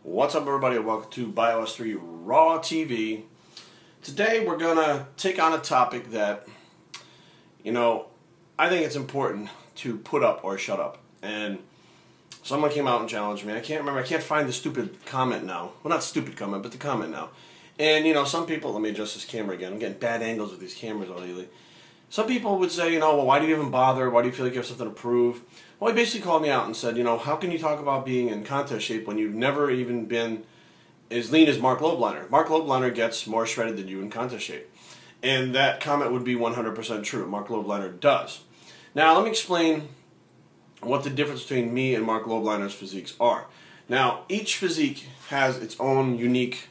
What's up, everybody, and welcome to BioS3 Raw TV. Today we're going to take on a topic that, I think it's important to put up or shut up. And someone came out and challenged me. I can't find the stupid comment now. Well, not stupid comment, but the comment now. And, some people, let me adjust this camera again. I'm getting bad angles with these cameras all lately. Some people would say, well, why do you even bother? Why do you feel like you have something to prove? Well, he basically called me out and said, how can you talk about being in contest shape when you've never even been as lean as Mark Lobliner? Mark Lobliner gets more shredded than you in contest shape. And that comment would be 100% true. Mark Lobliner does. Now, let me explain what the difference between me and Mark Lobliner's physiques are. Now, each physique has its own unique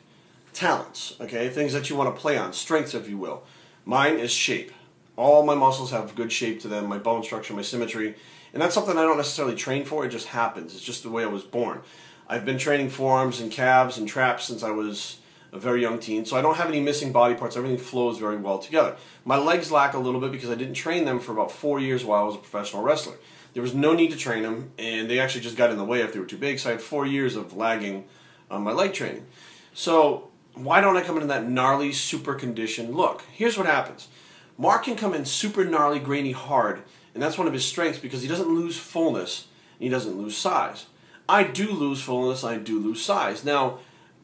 talents, okay? Things that you want to play on, strengths, if you will. Mine is shape. All my muscles have good shape to them, my bone structure, my symmetry. And that's something I don't necessarily train for, it just happens. It's just the way I was born. I've been training forearms and calves and traps since I was a very young teen, so I don't have any missing body parts. Everything flows very well together. My legs lack a little bit because I didn't train them for about 4 years while I was a professional wrestler. There was no need to train them, and they actually just got in the way if they were too big, so I had 4 years of lagging on my leg training. So why don't I come in that gnarly, super conditioned look? Here's what happens. Mark can come in super gnarly, grainy, hard, and that's one of his strengths because he doesn't lose fullness and he doesn't lose size. I do lose fullness, I do lose size. Now,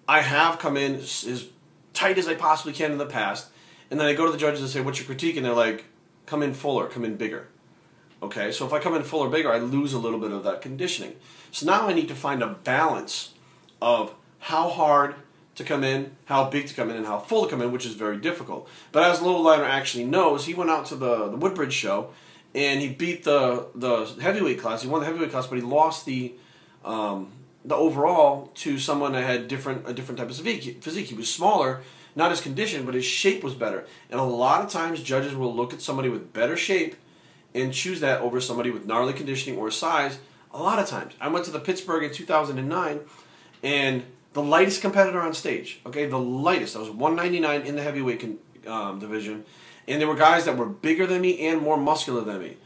I have come in as tight as I possibly can in the past, and then I go to the judges and say, what's your critique? And they're like, come in fuller, come in bigger. Okay, so if I come in fuller, bigger, I lose a little bit of that conditioning. So now I need to find a balance of how hard to come in, how big to come in, and how full to come in, which is very difficult. But as Lobliner actually knows, he went out to the Woodbridge show, and he beat the heavyweight class. He won the heavyweight class, but he lost the overall to someone that had a different type of physique. He was smaller, not as conditioned, but his shape was better. And a lot of times, judges will look at somebody with better shape and choose that over somebody with gnarly conditioning or size. A lot of times. I went to the Pittsburgh in 2009, and the lightest competitor on stage, okay, the lightest. I was 199 in the heavyweight division, and there were guys that were bigger than me and more muscular than me.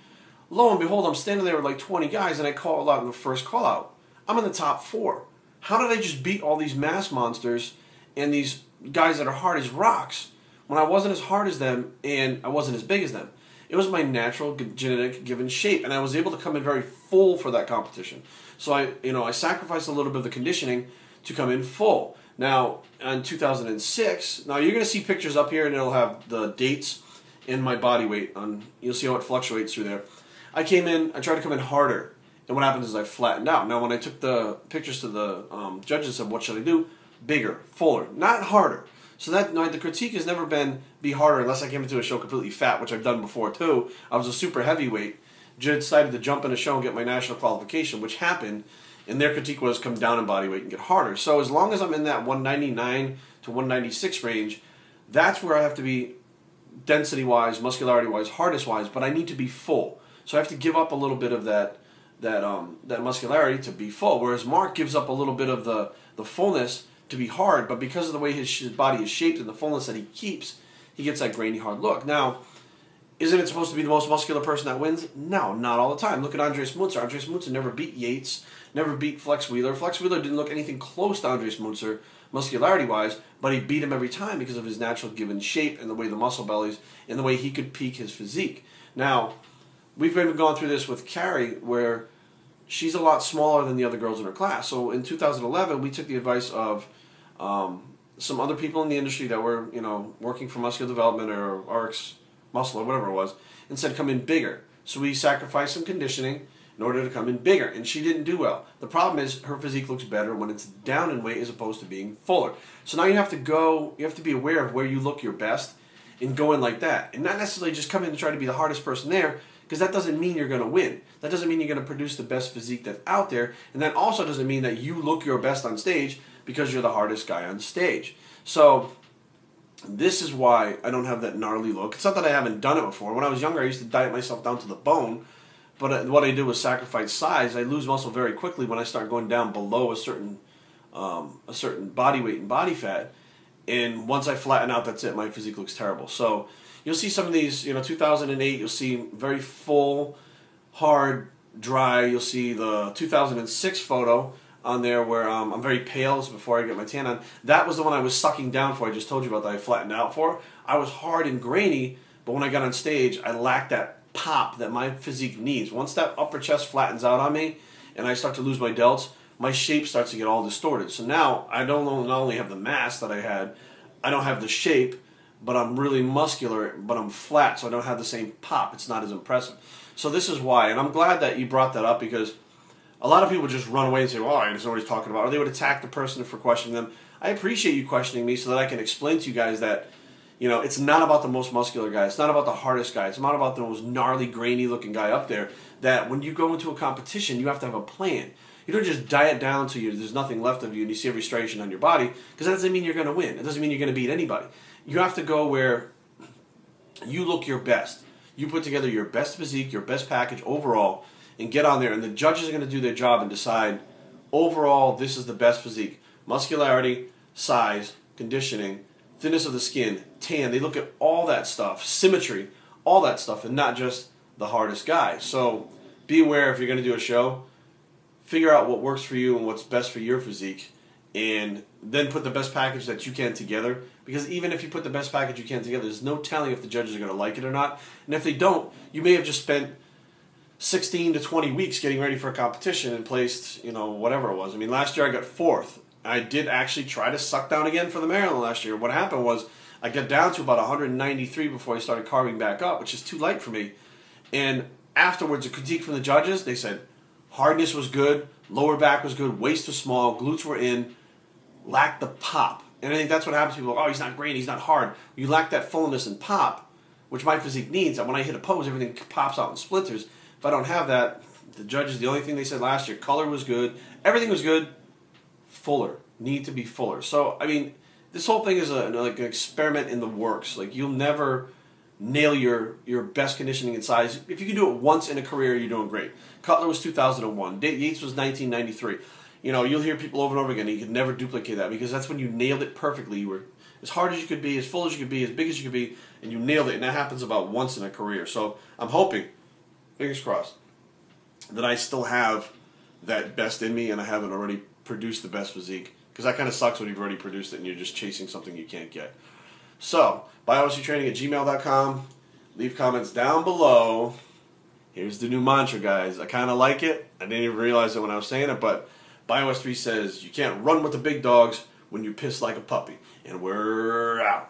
Lo and behold, I'm standing there with like 20 guys, and I call out in the first call out. I'm in the top 4. How did I just beat all these mass monsters and these guys that are hard as rocks when I wasn't as hard as them and I wasn't as big as them? It was my natural genetic given shape, and I was able to come in very full for that competition. So I sacrificed a little bit of the conditioning to come in full. Now, in 2006, now you're going to see pictures up here, and it'll have the dates and my body weight. You'll see how it fluctuates through there. I tried to come in harder, and what happens is I flattened out. Now, when I took the pictures to the judges and said, what should I do? Bigger, fuller, not harder. So the critique has never been be harder unless I came into a show completely fat, which I've done before too. I was a super heavyweight. Decided to jump in a show and get my national qualification, which happened. And their critique was come down in body weight and get harder. So as long as I'm in that 199 to 196 range, that's where I have to be density-wise, muscularity-wise, hardest-wise, but I need to be full. So I have to give up a little bit of that muscularity to be full, whereas Mark gives up a little bit of the fullness to be hard, but because of the way his body is shaped and the fullness that he keeps, he gets that grainy, hard look. Now, isn't it supposed to be the most muscular person that wins? No, not all the time. Look at Andreas Munzer. Andreas Munzer never beat Yates, never beat Flex Wheeler. Flex Wheeler didn't look anything close to Andreas Munzer, muscularity-wise, but he beat him every time because of his natural given shape and the way the muscle bellies and the way he could peak his physique. Now, we've even gone through this with Carrie, where she's a lot smaller than the other girls in her class. So in 2011, we took the advice of some other people in the industry that were, working for muscular development or RX Muscle or whatever it was, and said come in bigger. So we sacrificed some conditioning in order to come in bigger, and she didn't do well. The problem is her physique looks better when it's down in weight as opposed to being fuller. So now you have to be aware of where you look your best and go in like that, and not necessarily just come in and try to be the hardest person there, because that doesn't mean you're going to win. That doesn't mean you're going to produce the best physique that's out there, and that also doesn't mean that you look your best on stage because you're the hardest guy on stage. So this is why I don't have that gnarly look. It's not that I haven't done it before. When I was younger, I used to diet myself down to the bone, but what I did was sacrifice size. I lose muscle very quickly when I start going down below a certain body weight and body fat, and once I flatten out, that's it. My physique looks terrible. So you'll see some of these, 2008, you'll see very full, hard, dry. You'll see the 2006 photo. on there where I'm very pale. This is before I get my tan on. That was the one I was sucking down for. I just told you about that. I flattened out for. I was hard and grainy, but when I got on stage, I lacked that pop that my physique needs. Once that upper chest flattens out on me, and I start to lose my delts, my shape starts to get all distorted. So now I don't not only have the mass that I had, I don't have the shape, but I'm really muscular, but I'm flat, so I don't have the same pop. It's not as impressive. So this is why, and I'm glad that you brought that up, because a lot of people just run away and say, well, I just know what he's talking about, or they would attack the person for questioning them. I appreciate you questioning me so that I can explain to you guys that, you know, it's not about the most muscular guy. It's not about the hardest guy. It's not about the most gnarly, grainy-looking guy up there. That when you go into a competition, you have to have a plan. You don't just diet down till there's nothing left of you and you see every striation on your body, because that doesn't mean you're going to win. It doesn't mean you're going to beat anybody. You have to go where you look your best. You put together your best physique, your best package overall, and get on there. And the judges are going to do their job and decide, overall, this is the best physique. Muscularity, size, conditioning, thinness of the skin, tan. They look at all that stuff, symmetry, all that stuff, and not just the hardest guy. So be aware if you're going to do a show, figure out what works for you and what's best for your physique, and then put the best package that you can together. Because even if you put the best package you can together, there's no telling if the judges are going to like it or not. And if they don't, you may have just spent 16 to 20 weeks getting ready for a competition and placed, you know, whatever it was. I mean, last year I got 4th. I did actually try to suck down again for the Maryland last year. What happened was I got down to about 193 before I started carving back up, which is too light for me. And afterwards, a critique from the judges, they said hardness was good, lower back was good, waist was small, glutes were in, lacked the pop. And I think that's what happens to people. Oh, he's not grainy, he's not hard. You lack that fullness and pop, which my physique needs. And when I hit a pose, everything pops out in splinters. If I don't have that, the judges, the only thing they said last year, color was good, everything was good, fuller, need to be fuller. So, I mean, this whole thing is like an experiment in the works. Like, you'll never nail your best conditioning and size. If you can do it once in a career, you're doing great. Cutler was 2001. Yates was 1993. You know, you'll hear people over and over again, you could never duplicate that, because that's when you nailed it perfectly. You were as hard as you could be, as full as you could be, as big as you could be, and you nailed it. And that happens about once in a career. So I'm hoping, fingers crossed, that I still have that best in me and I haven't already produced the best physique. Because that kind of sucks when you've already produced it and you're just chasing something you can't get. So, biosctraining@gmail.com. Leave comments down below. Here's the new mantra, guys. I kind of like it. I didn't even realize it when I was saying it, but BioS3 says, you can't run with the big dogs when you piss like a puppy. And we're out.